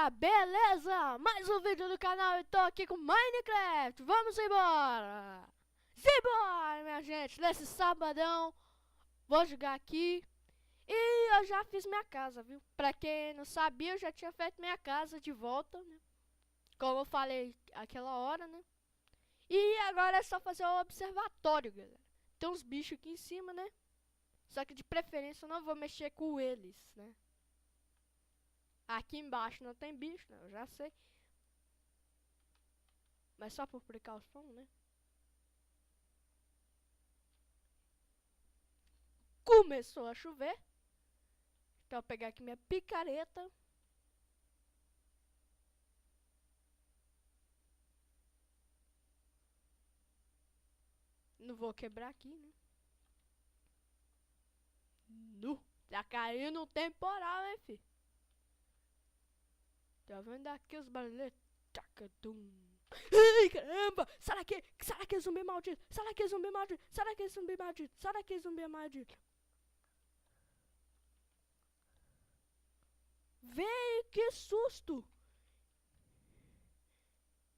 galera, beleza? Mais um vídeo do canal e tô aqui com Minecraft. Vamos embora! Simbora, minha gente! Nesse sabadão, vou jogar aqui. E eu já fiz minha casa, viu? Pra quem não sabia, eu já tinha feito minha casa de volta, né? Como eu falei aquela hora, né? E agora é só fazer o observatório, galera. Tem uns bichos aqui em cima, né? Só que de preferência eu não vou mexer com eles, né? Aqui embaixo não tem bicho, né? Eu já sei. Mas só por precaução, né? Começou a chover. Então eu vou pegar aqui minha picareta. Não vou quebrar aqui, né? Nu! Tá caindo um temporal, hein, fi? Tá vendo aqui os barulhos? Tchacatum. Ai, caramba! Será que é zumbi maldito? Será que é zumbi maldito? Será que é zumbi maldito? Será que é zumbi maldito? Véi, que susto!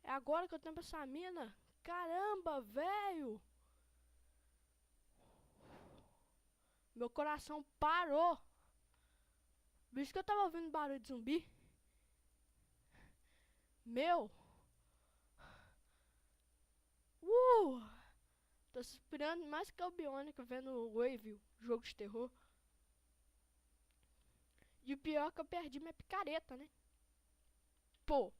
É agora que eu tenho essa mina? Caramba, velho! Meu coração parou! Visto que eu tava ouvindo barulho de zumbi. Meu! Tô suspirando mais que o Biônica vendo o Wave, jogo de terror. E o pior é que eu perdi minha picareta, né? Pô!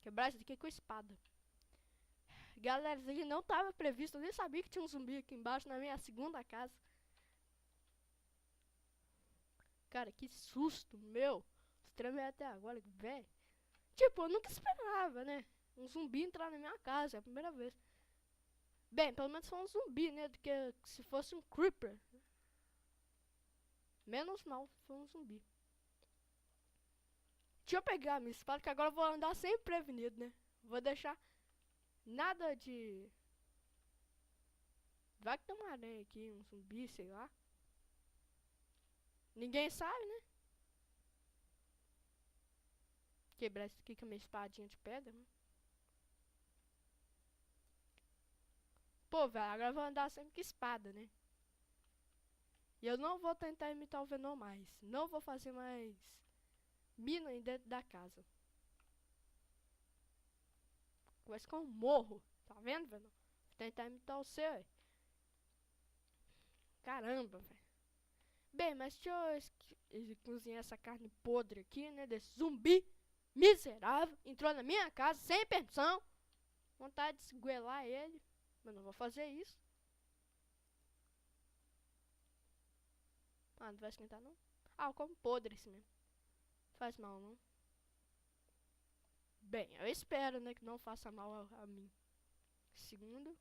Quebrar isso daqui com espada. Galera, isso aqui não tava previsto. Eu nem sabia que tinha um zumbi aqui embaixo na minha segunda casa. Cara, que susto, meu! Tremei até agora, velho. Tipo, eu nunca esperava, né? Um zumbi entrar na minha casa, é a primeira vez. Bem, pelo menos foi um zumbi, né? Do que se fosse um creeper. Menos mal, foi um zumbi. Deixa eu pegar a minha espada, que agora eu vou andar sempre prevenido, né? Vou deixar nada de... Vai que tem uma aranha aqui, um zumbi, sei lá. Ninguém sabe, né? Quebrar isso aqui com a minha espadinha de pedra, né? Pô, velho, agora eu vou andar sempre com espada, né? E eu não vou tentar imitar o Venom mais. Não vou fazer mais mina dentro da casa. Vai ficar um morro. Tá vendo, Venom? Vou tentar imitar o seu, aí. Caramba, velho. Bem, mas deixa eu cozinhar essa carne podre aqui, né? Desse zumbi miserável. Entrou na minha casa sem permissão. Vontade de esguelar ele. Mas não vou fazer isso. Ah, não vai esquentar não? Ah, eu como podre esse mesmo. Faz mal não. Bem, eu espero, né, que não faça mal a mim. Segundo.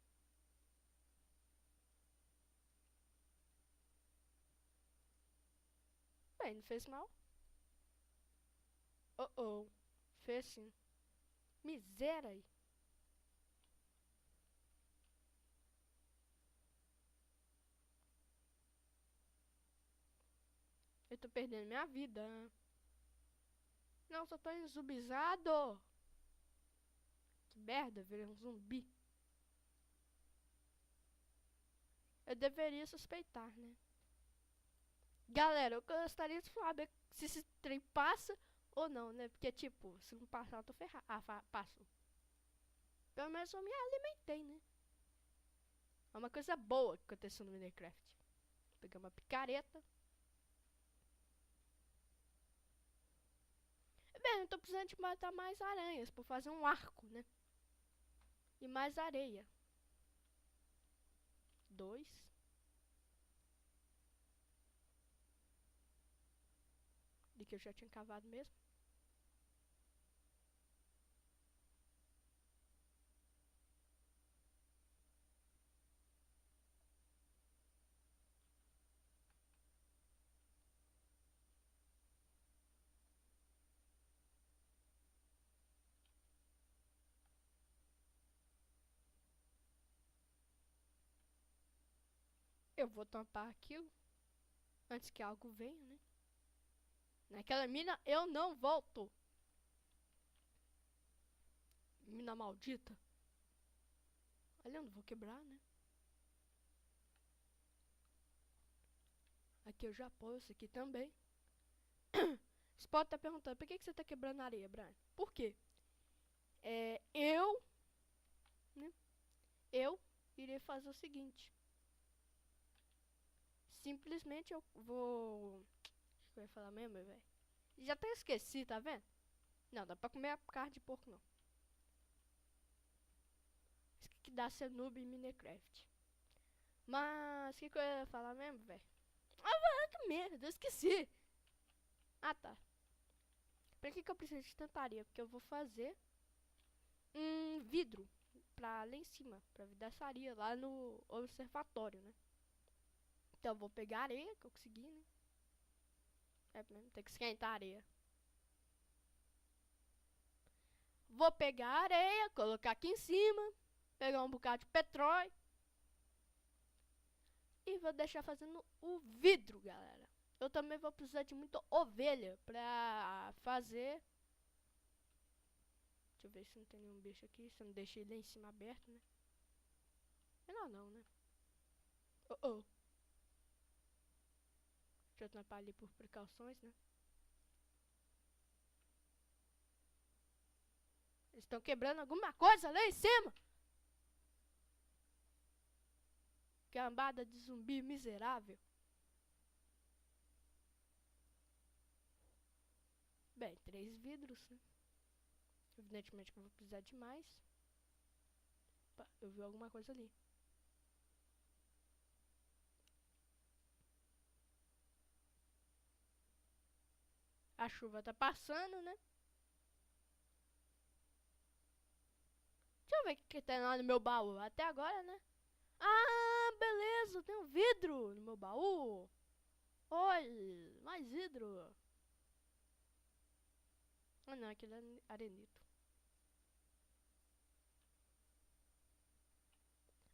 Bem, não fez mal. Oh, oh. Fez sim. Miséria aí. Eu tô perdendo minha vida. Não, só tô enzumbizado. Que merda, virei um zumbi. Eu deveria suspeitar, né? Galera, eu gostaria de saber se esse trem passa ou não, né? Porque, tipo, se não passar, eu tô ferrado. Ah, passo. Pelo menos eu me alimentei, né? É uma coisa boa que aconteceu no Minecraft. Vou pegar uma picareta. Bem, eu tô precisando de matar mais aranhas pra fazer um arco, né? E mais areia. 2. De que eu já tinha cavado mesmo. Eu vou tampar aquilo antes que algo venha, né? Naquela mina eu não volto. Mina maldita. Olha, eu não vou quebrar, né? Aqui eu já apoio isso aqui também. Você pode estar perguntando, por que você está quebrando areia, Brian? Por quê? Eu irei fazer o seguinte. Simplesmente eu vou... O que eu ia falar mesmo, velho? Já até esqueci, tá vendo? Não, dá pra comer a carne de porco, não. Isso que dá ser noob em Minecraft. Mas, o que eu ia falar mesmo, velho? Ah, que merda, eu esqueci. Ah, tá. Pra que eu preciso de tanta areia? Porque eu vou fazer um vidro pra lá em cima, pra vidraçaria, lá no observatório, né? Então eu vou pegar a areia que eu consegui, né? É mesmo, tem que esquentar a areia. Vou pegar a areia, colocar aqui em cima, pegar um bocado de petróleo e vou deixar fazendo o vidro, galera. Eu também vou precisar de muita ovelha pra fazer. Deixa eu ver se não tem nenhum bicho aqui, se eu não deixei ele lá em cima aberto, né? Melhor não, né? Oh. Deixa eu tampar ali por precauções, né? Eles estão quebrando alguma coisa lá em cima. Cambada de zumbi miserável. Bem, 3 vidros, né? Evidentemente que eu vou precisar de mais. Opa, eu vi alguma coisa ali. A chuva tá passando, né? Deixa eu ver o que tem lá no meu baú. Até agora, né? Ah, beleza, tem um vidro no meu baú. Olha, mais vidro. Ah não, aquele é arenito.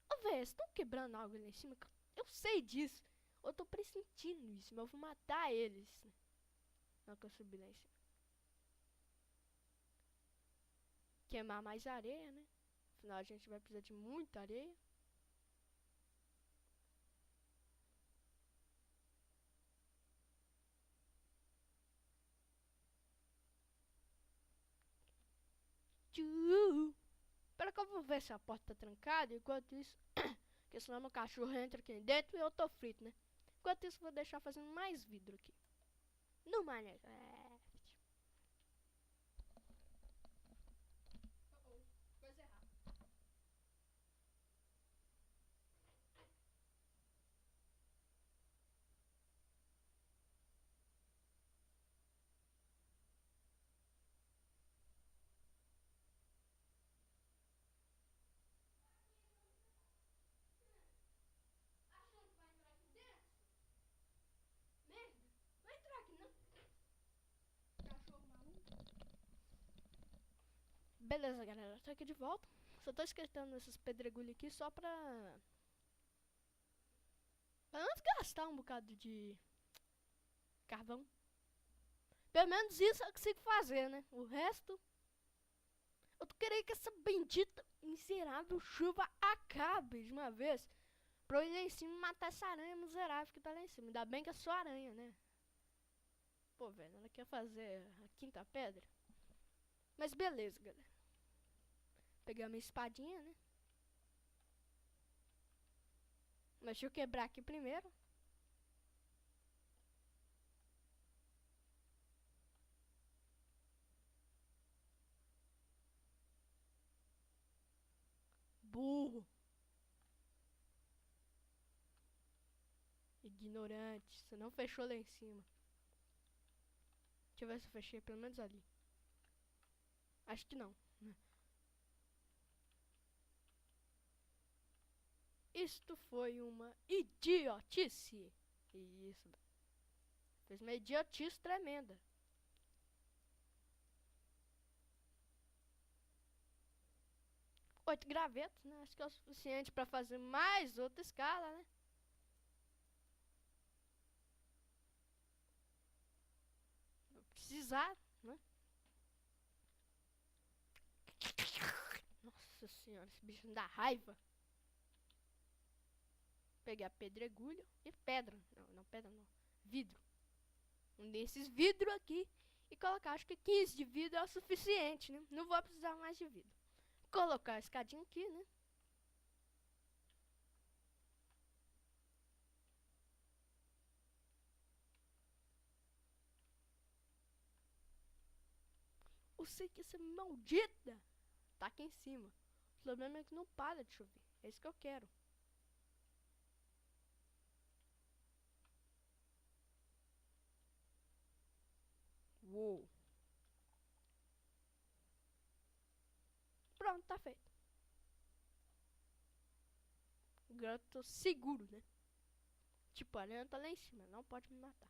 Ô, véi, vocês estão quebrando algo ali em cima? Eu sei disso. Eu tô pressentindo isso, mas eu vou matar eles. Não que eu subi lá em cima. Queimar mais areia, né? Afinal, a gente vai precisar de muita areia. Espera que eu vou ver se a porta tá trancada. Enquanto isso, porque senão meu cachorro entra aqui dentro e eu tô frito, né? Enquanto isso, vou deixar fazendo mais vidro aqui. No Minecraft. Coisa errada. Achando que vai entrar aqui dentro? Merda. Vai entrar aqui não. Cachorro maluco. Beleza, galera. Tô aqui de volta. Só tô esquentando esses pedregulhos aqui só pra não gastar um bocado de carvão. Pelo menos isso eu consigo fazer, né? O resto... Eu tô querendo que essa bendita, miserável chuva acabe de uma vez. Pra eu ir lá em cima e matar essa aranha miserável que tá lá em cima. Ainda bem que eu sou aranha, né? Pô, velho, ela quer fazer a quinta pedra. Mas beleza, galera. Pegar minha espadinha, né? Mas deixa eu quebrar aqui primeiro. Burro. Ignorante. Você não fechou lá em cima. Deixa eu ver se eu fechei pelo menos ali. Acho que não. Isto foi uma idiotice. Isso. Fez uma idiotice tremenda. 8 gravetos, né? Acho que é o suficiente pra fazer mais outra escala, né? precisar, né? Nossa senhora, esse bicho me dá raiva. Pegar pedregulho e pedra. Não, pedra não. Vidro. Um desses vidros aqui. E colocar, acho que 15 de vidro é o suficiente, né? Não vou precisar mais de vidro. Colocar a escadinha aqui, né? Eu sei que essa maldita tá aqui em cima. O problema é que não para de chover. É isso que eu quero. Uou. Pronto, tá feito. Agora eu tô seguro, né? Tipo, a aranha tá lá em cima, não pode me matar.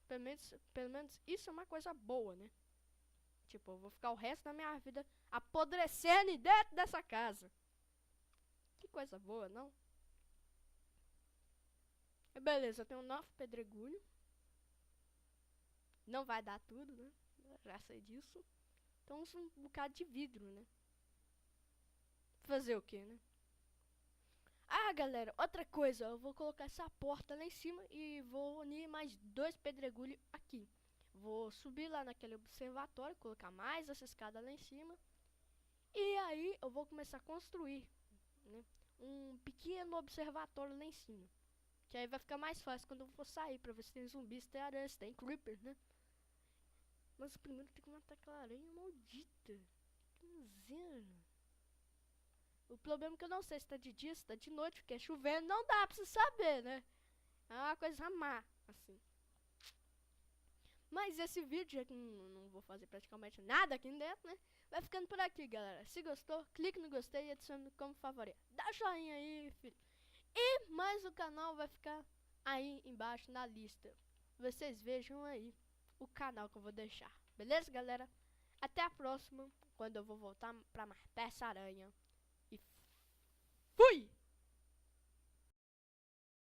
Pelo menos isso é uma coisa boa, né? Tipo, eu vou ficar o resto da minha vida apodrecendo dentro dessa casa. Que coisa boa, não? Beleza, eu tenho 9 pedregulho. Não vai dar tudo, né? Já sei disso. Então uso um bocado de vidro, né? Fazer o que, né? Ah, galera, outra coisa. Eu vou colocar essa porta lá em cima e vou unir mais 2 pedregulhos aqui. Vou subir lá naquele observatório, colocar mais essa escada lá em cima. E aí eu vou começar a construir, né, um pequeno observatório lá em cima. Que aí vai ficar mais fácil quando eu for sair, pra ver se tem zumbis, se tem aranha, se tem creeper, né? Mas primeiro tem que matar aquela aranha maldita. Que miséria. O problema é que eu não sei se tá de dia, se tá de noite, porque é chovendo, não dá pra você saber, né? É uma coisa má, assim. Mas esse vídeo, já que não vou fazer praticamente nada aqui dentro, né? Vai ficando por aqui, galera. Se gostou, clique no gostei e adicione como favorito. Dá joinha aí, filho. E mais o canal vai ficar aí embaixo na lista. Vocês vejam aí o canal que eu vou deixar. Beleza, galera? Até a próxima, quando eu vou voltar pra matar essa aranha. E fui!